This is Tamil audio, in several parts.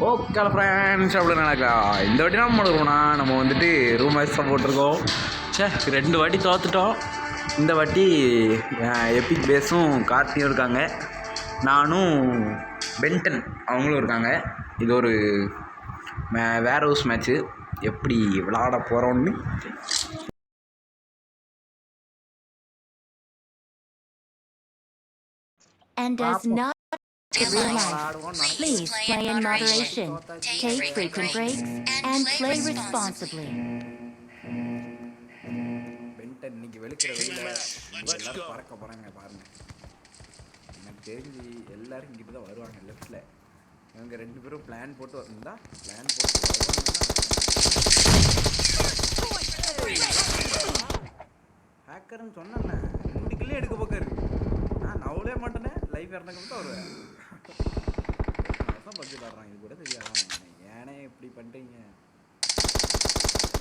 ஓகே ஃப்ரெண்ட்ஸ், அப்படி நடக்கா இந்த வாட்டி நம்ம பண்ணுறோம்னா நம்ம வந்துட்டு ரூம் மேட்ச் தான் போட்டிருக்கோம். சே 2 வாட்டி தோத்துட்டோம். இந்த வாட்டி எபிக் பேஸும் கார்த்தியும் இருக்காங்க, நானும் பென்டன் அவங்களும் இருக்காங்க. இது ஒரு வேர் ஹவுஸ் மேட்ச்சு. எப்படி விளாட போகிறோன்னு and does not relax. Please play in moderation, take frequent breaks, and play responsibly. Ben 10 இன்னைக்கு வெளுக்கிற வெயில எல்லாரும் பறக்க போகிறாங்க பாருங்க. எனக்கு தெரிஞ்சு எல்லாரும் இங்கிட்டு தான் வருவாங்க. லெஃப்டில் இவங்க 2 பேரும் பிளான் போட்டு வந்தா பிளான் போட்டு ஹேக்கர்னு சொன்னேண்ணே 2 கில்லே எடுக்க போக்காரு. நான் நவலே மாட்டேனே, லைஃப் இறந்தக்க தான் வருவேன். தான் பஞ்சு விளாட்றான், இது கூட தெரியாதான் ஏனே இப்படி பண்ணுறீங்க.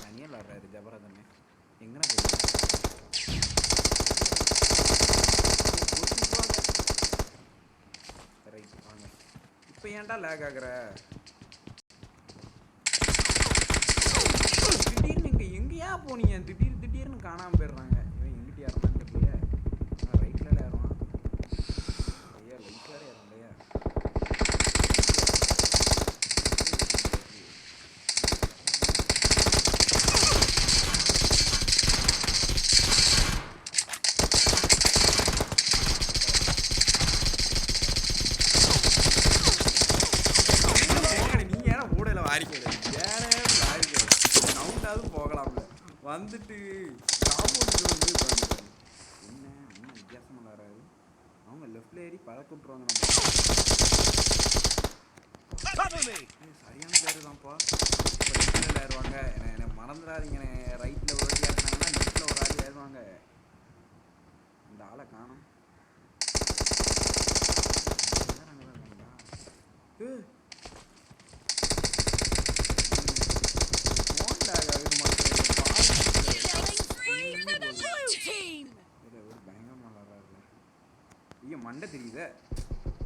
தனியாக விளாட்றாரு ஜபராதண்ணே. எங்கண்ணா ரைட் வாங்க. இப்போ ஏன்டா லேக் ஆகுற? திடீர்னு நீங்கள் எங்கேயா போனீங்க? திடீர்னு காணாமல் போயிடுறாங்க. இவன் எங்கிட்ட யாருன்னா தெரியலையே. ரைட்டில் ஏறுவான் ஐயா, லைட் வேறு ஏறும் இல்லையா? வந்துட்டு காம்பவுண்ட் வந்து என்ன இன்னும் வித்தியாசமாக வராது. அவங்க லெஃப்டில் ஏறி பழக்க விட்ருவாங்க. நம்ம சரியான பேர் தான்ப்பா. இப்போ லெஃப்டில் ஏறுவாங்க. என்னை மறந்துடாதீங்க. ரைட்டில் ஒரு வாட்டி ஏறினாங்கன்னா லெஃப்டில் ஒரு ஆள் ஏறுவாங்க. இந்த ஆளை காணும். ஐயோ மண்டை தெரியுத,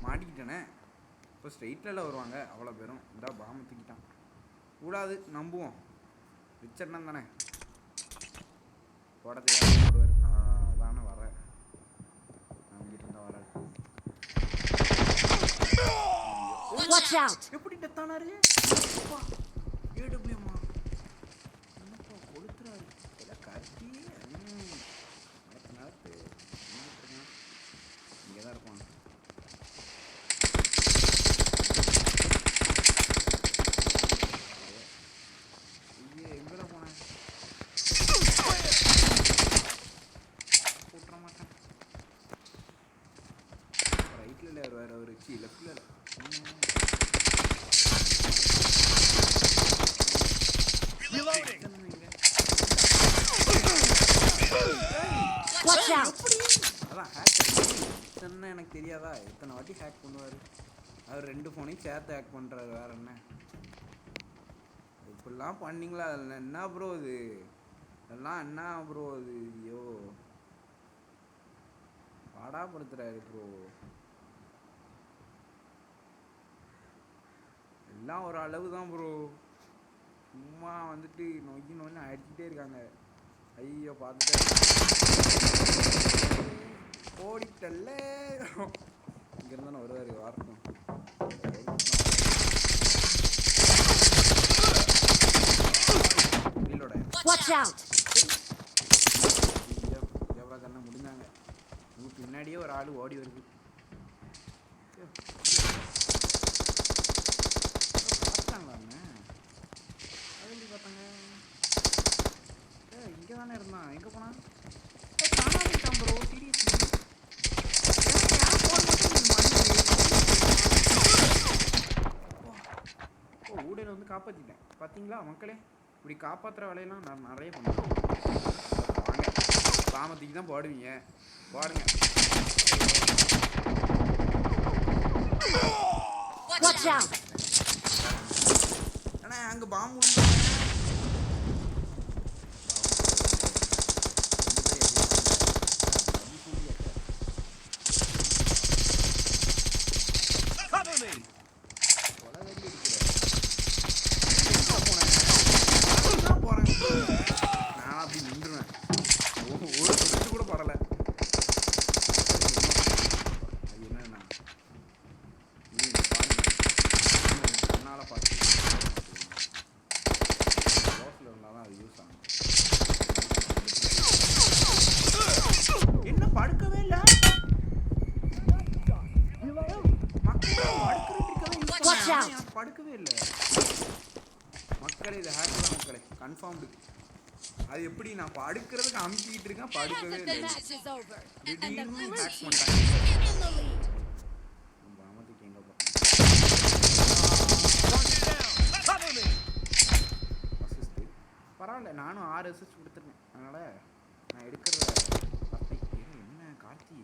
மாட்டிக்கிட்டேனே. இப்போ ஸ்ட்ரெயிட்டில் வருவாங்க அவ்வளோ பேரும். இந்த பாம்பு தூக்கிட்டான். கூடாது, நம்புவோம். ரிச்சர்டன் தானே போட தெரியாது போடுவார். அதானே வரேன், நம்பிக்கிட்டு இருந்தால் வர. எப்படி டெத்தானாரு? ஏடபிள்யூமா என்னப்பா கொளுத்துறாரு. எல்லாம் கத்தி நேரத்து இங்கே தான் இருப்பான். ஐயே எங்கடா போனேன்? கூட்டுற மாட்டேன். ரைட்டில் வேறு அவர் வச்சு லெஃப்டில் அதான் ஹேக் எனக்கு தெரியாதா? எத்தனை வாட்டி ஹேக் பண்ணுவார் அவர். 2 ஃபோனையும் சேர்த்து ஹேக் பண்ணுறாரு. வேற என்ன இப்படிலாம் பண்ணிங்களா? அதில் என்ன ப்ரோ இது? அதெல்லாம் என்ன ப்ரோ இது? ஐயோ பாடாப்படுத்துறாரு ப்ரோ. எல்லாம் ஒரு அளவு தான் ப்ரோ. சும்மா வந்துட்டு நொய்னு அடிச்சுட்டே இருக்காங்க. ஐயோ பார்த்துட்டே ஓடிட்டல்ல. இங்கேருந்தானே வருவார் வார்த்தம். ஜவராஜ் அண்ணன் முடிஞ்சாங்க. பின்னாடியே ஒரு ஆள் ஓடி வருது. பார்த்தாங்களாண்ணே? அது எப்படி பார்த்தாங்க? இங்கே தானே இருந்தான். எங்கே போனான்? காணாமட்டான் ப்ரோ. சீரியஸ்லி ஊடையில் வந்து காப்பாற்றிட்டேன். பார்த்தீங்களா மக்களே? இப்படி காப்பாற்றுற வேலையெல்லாம் நான் நிறைய பண்ணுவேன். வாங்க, பாமத்துக்கு தான் போடுவீங்க பாருங்க. அண்ணா அங்கே பாம்பு Watch out. படுக்கவே இல்லை மக்களே. இது ஹேக் தான் மக்களே, கன்ஃபார்ம்டு. அது எப்படி நான் படுக்கிறதுக்கு அமுக்கிட்டு இருக்கேன், படுக்கவே இல்லை. திடீர்னு ஹேக் பண்ணிட்டாங்க. கிராமத்துக்கு எங்கே போகிறேன் அசிஸ்ட் பரவாயில்ல, நானும் 6 அசிஸ்ட் கொடுத்துருக்கேன். அதனால் நான் எடுக்கிற கார்த்தி என்ன கார்த்தி,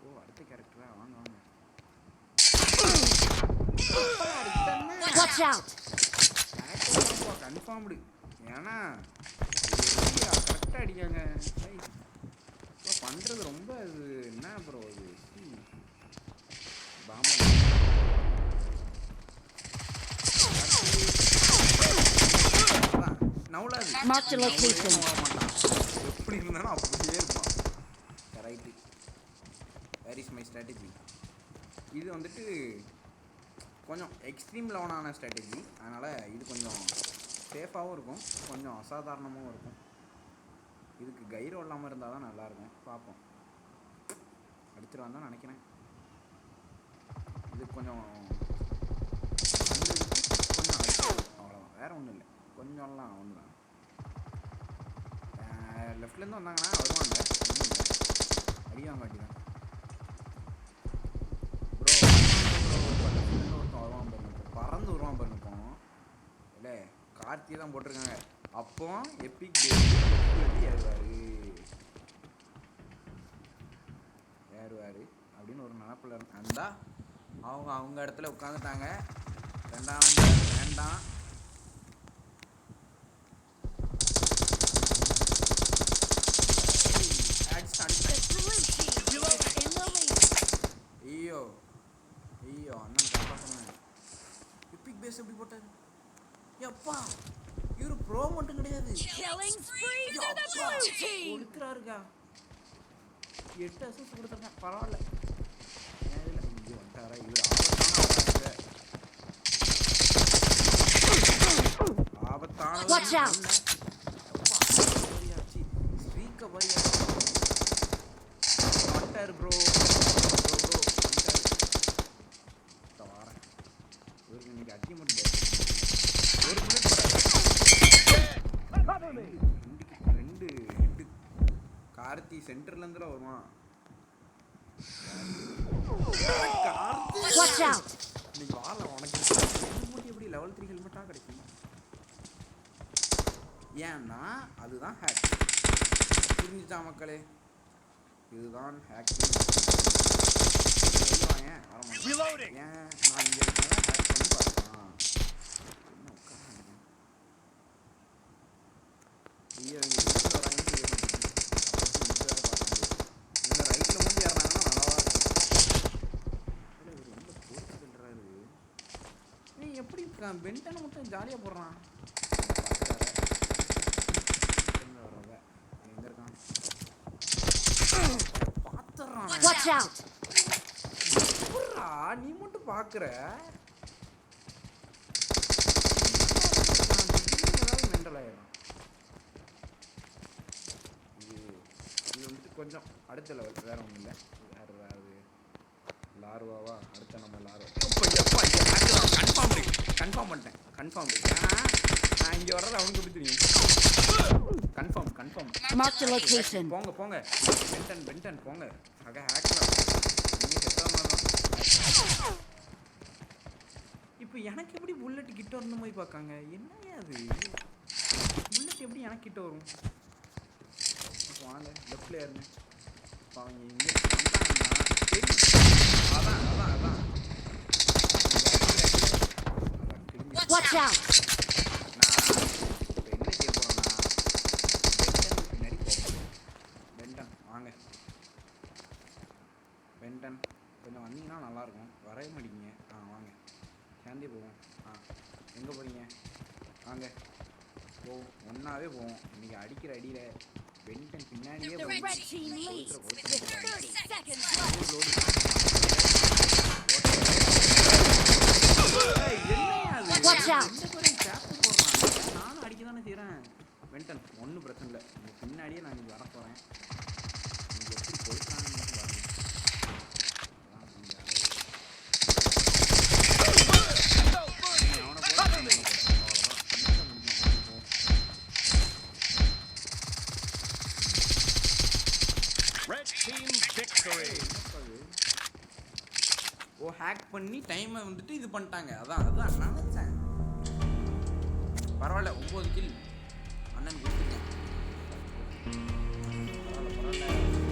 ஓ அடுத்த கேரக்டரா, வாங்க வாங்க. கன்ஃபார்ம்டு, ஏன்னா கரெக்டாக அடிக்காங்க. பண்ணுறது ரொம்ப இது என்ன ப்ரோ இது நவுலாது எப்படி இருந்தாலும் அப்படியே இருப்பான். Right, where is my strategy. இது வந்துட்டு கொஞ்சம் எக்ஸ்ட்ரீம் லெவலான ஸ்ட்ராட்டஜி. அதனால் இது கொஞ்சம் சேஃபாகவும் இருக்கும், கொஞ்சம் அசாதாரணமாகவும் இருக்கும். இதுக்கு கைரோ இல்லாமல் இருந்தால் தான் நல்லாயிருக்கும். பார்ப்போம், அடிச்சிருவான் தான் நினைக்கிறேன். இது கொஞ்சம் கொஞ்சம் அவ்வளோதான், வேறு ஒன்றும் இல்லை. கொஞ்சம்லாம் ஒன்று தான். லெஃப்ட்லேருந்து வந்தாங்கன்னா வருவாங்க, அடிவாங்க வாட்டி தான் ப்ரோ. வருவான் பாருங்க, பறந்து வருவான் பாருங்க. போனோம் இல்லை, கார்த்தி தான் போட்டிருக்காங்க. அப்போ எப்பிக் ஏறுவார் அப்படின்னு ஒரு நினப்பில் இருந்தா அவங்க இடத்துல உட்காந்துட்டாங்க. ரெண்டாவது வேண்டாம், ஐயோ ஐயோ அண்ணன் காப்பாற்றுங்க. எப்பிக் பேஸ் எப்படி போட்டாரு எப்பா, இவரு ப்ரோ மட்டும் கிடையாது, கொடுக்குறாருக்கா. 8 அசிஸ்ட் கொடுத்துருக்கேன், பரவாயில்ல. இங்கே வந்துட்டாரா இவர், ஆபத்தான ஸ்பீக்க வரியா வந்துட்டார் ப்ரோ. வாரேன், இவருக்கு இன்னைக்கு அடி மட்டும் ஒரு ரெண்டு ஹெட்டு. கார்த்தி சென்டர்லேருந்து வருவான். இன்னைக்கு வாழ உனக்கு ஹெல்மெட் எப்படி லெவல் 3 ஹெல்மெட்டாக கிடைக்கும்? ஏன்னா அதுதான் ஹேக். புரிஞ்சுச்சா மக்களே, இதுதான் ஹேக்கிங். ஏன் நான் இங்கே ஹேக் பண்ணி பார்க்கலாம். என்ன உட்காந்து ஐயோ இங்கே வீட்டில் வராங்கன்னு தெரிய மாட்டேங்குது. இவங்க ரைட்டில் வந்து ஏறினாங்கன்னா நல்லாவா இருக்கும். இல்லை இவர் ரொம்ப போட்டு சொல்கிறாரு. நீ எப்படி பென்டனை மட்டும் ஜாலியாக போடுறான். எங்கே இருக்கான் பார்த்துட்றான். நீ மட்டும் பார்க்குற மெண்டல் ஆயிடும். இது வந்துட்டு கொஞ்சம் அடுத்த லெவல், வேறு ஒன்றும் இல்லை. வேறு லார்வாவா, அடுத்த நம்ம லார்வா. கன்ஃபார்ம் பண்ணிட்டேன், கன்ஃபார்ம். ஏன்னா நான் இங்கே வர்றது அவனுக்கு எப்படி தெரியும்? கன்ஃபார்ம். போங்க போங்க, பென்டன் போங்க. ஆக ஹேக்லாம் நீங்கள் செத்தாமல் தான். இப்போ எனக்கு எப்படி புல்லட் கிட்ட வரணும் போய் பார்க்காங்க. என்னையா அது, புல்லட் எப்படி எனக்கு கிட்ட வரும்? வாங்க லெஃப்டில் ஏறுங்க. இப்போ அவங்க இங்கே அதான் Watch out! நான் இப்போ என்ன செய்ய போகிறேன்னா பென்டன் பின்னாடி போகிறேன். பென்டன் வாங்க, பென்டன் கொஞ்சம் வந்தீங்கன்னா நல்லாயிருக்கும். வரவே மாட்டீங்க. வாங்க சேர்ந்தே போவோம். எங்கே போகிறீங்க? வாங்க போவோம், ஒன்றாவே போவோம். இன்றைக்கி அடிக்கிற அடியில் பென்டன் பின்னாடியே நானும் அடிக்க தானே செய்கிறேன். பென்டன் ஒன்றும் பிரச்சனை இல்லை, உங்கள் பின்னாடியே நான் இன்றைக்கி வர போகிறேன். நீங்கள் எப்படி போயிட்டான்னு பாருங்க. பண்ணி டைமை வந்துட்டு இது பண்ணிட்டாங்க. அதான் நினச்சேன். பரவாயில்ல, 9 கில் அண்ணன் கொடுத்துருக்கேன். பரவாயில்ல.